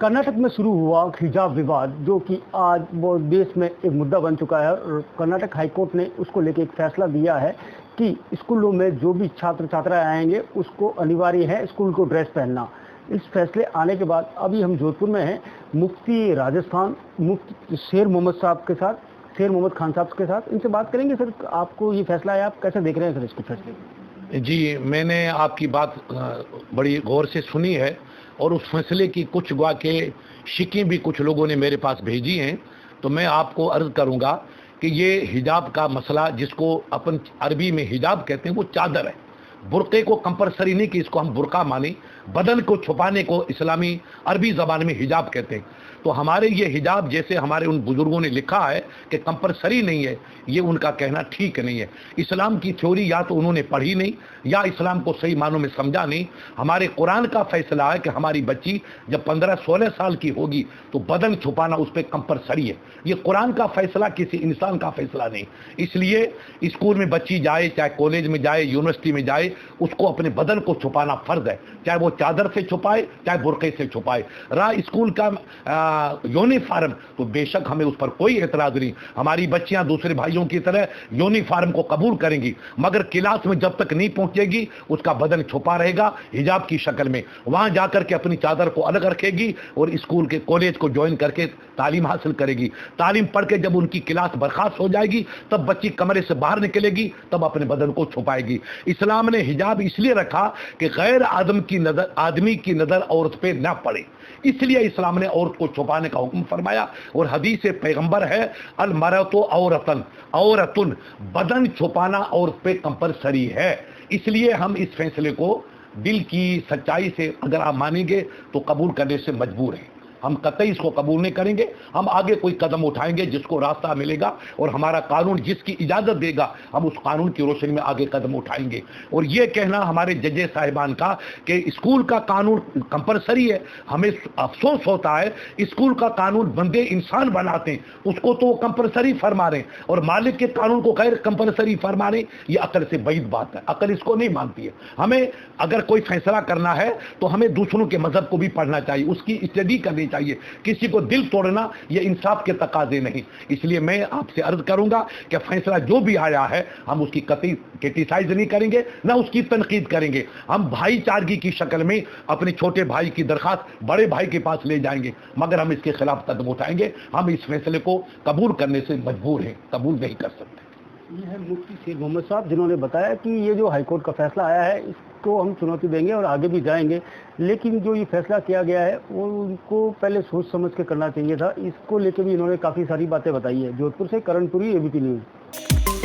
कर्नाटक में शुरू हुआ हिजाब विवाद, जो कि आज वो देश में एक मुद्दा बन चुका है और कर्नाटक हाईकोर्ट ने उसको लेकर एक फैसला दिया है कि स्कूलों में जो भी छात्र छात्राएं आएंगे उसको अनिवार्य है स्कूल को ड्रेस पहनना। इस फैसले आने के बाद अभी हम जोधपुर में हैं मुफ्ती राजस्थान मुफ्ती शेर मोहम्मद खान साहब के साथ इनसे बात करेंगे। सर, आपको ये फैसला है, आप कैसे देख रहे हैं सर इसको फैसले? जी, मैंने आपकी बात बड़ी गौर से सुनी है और उस फैसले की कुछ गवाह के शिकें भी कुछ लोगों ने मेरे पास भेजी हैं। तो मैं आपको अर्ज़ करूंगा कि ये हिजाब का मसला, जिसको अपन अरबी में हिजाब कहते हैं, वो चादर है। बुरक़े को कंपलसरी नहीं कि इसको हम बुरका माने, बदन को छुपाने को इस्लामी अरबी ज़बान में हिजाब कहते हैं। तो हमारे ये हिजाब, जैसे हमारे उन बुज़ुर्गों ने लिखा है कि कंपलसरी नहीं है, ये उनका कहना ठीक नहीं है। इस्लाम की थ्योरी या तो उन्होंने पढ़ी नहीं या इस्लाम को सही मानों में समझा नहीं। हमारे कुरान का फैसला है कि हमारी बच्ची जब 15-16 साल की होगी तो बदन छुपाना उस पर कंपलसरी है। ये कुरान का फैसला, किसी इंसान का फैसला नहीं। इसलिए स्कूल में बच्ची जाए, चाहे कॉलेज में जाए, यूनिवर्सिटी में जाए, उसको अपने बदन को छुपाना फ़र्ज है, चाहे वो चादर से छुपाए चाहे बुरक़े से छुपाए। रहा स्कूल का यूनिफॉर्म, तो बेशक हमें उस पर कोई एतराज़ नहीं। हमारी बच्चियां दूसरे भाइयों की तरह यूनिफॉर्म को कबूल करेंगी, मगर क्लास में जब तक नहीं पहुंचेगी उसका बदन छुपा रहेगा हिजाब की शक्ल में। वहां जाकर के अपनी चादर को अलग रखेगी और स्कूल के कॉलेज को ज्वाइन करके तालीम हासिल करेगी। तालीम पढ़ के जब उनकी क्लास बर्खास्त हो जाएगी तब बच्ची कमरे से बाहर निकलेगी, तब अपने बदन को छुपाएगी। इस्लाम ने हिजाब इसलिए रखा कि गैर आदमी की नज़र औरत पे न पड़े, इसलिए इस्लाम ने औरत को छुपाने का हुक्म फरमाया। और हदीस पैगंबर है, अल मरतु औरतुन, बदन छुपाना औरत पे कंपलसरी है। इसलिए हम इस फैसले को दिल की सच्चाई से अगर आप मानेंगे तो कबूल करने से मजबूर हैं। हम कतई इसको कबूल नहीं करेंगे। हम आगे कोई कदम उठाएंगे जिसको रास्ता मिलेगा और हमारा कानून जिसकी इजाज़त देगा, हम उस कानून की रोशनी में आगे कदम उठाएंगे। और ये कहना हमारे जजेस साहिबान का कि स्कूल का कानून कंपलसरी है, हमें अफसोस होता है। स्कूल का कानून बंदे इंसान बनाते हैं, उसको तो कंपलसरी फरमा रहे हैं, और मालिक के कानून को गैर कंपलसरी फरमा रहे हैं। ये अकल से बैद बात है, अकल इसको नहीं मानती है। हमें अगर कोई फैसला करना है तो हमें दूसरों के मजहब को भी पढ़ना चाहिए, उसकी स्टडी करनी चाहिए। किसी को दिल तोड़ना ये इंसाफ के तकाजे नहीं। इसलिए मैं आपसे अर्ज करूंगा कि फैसला जो भी आया है हम उसकी कतई क्रिटिसाइज नहीं करेंगे, ना उसकी तनकीद करेंगे। हम भाईचारगी की शक्ल में अपने छोटे भाई की दरखास्त बड़े भाई के पास ले जाएंगे, मगर हम इसके खिलाफ कदम उठाएंगे। हम इस फैसले को कबूल करने से मजबूर हैं, कबूल नहीं कर सकते। ये है मुफ्ती शेर मोहम्मद साहब, जिन्होंने बताया कि ये जो हाईकोर्ट का फैसला आया है इसको हम चुनौती देंगे और आगे भी जाएंगे, लेकिन जो ये फैसला किया गया है वो उनको पहले सोच समझ के करना चाहिए था। इसको लेकर भी इन्होंने काफ़ी सारी बातें बताई है। जोधपुर से करणपुरी, एबीपी न्यूज़।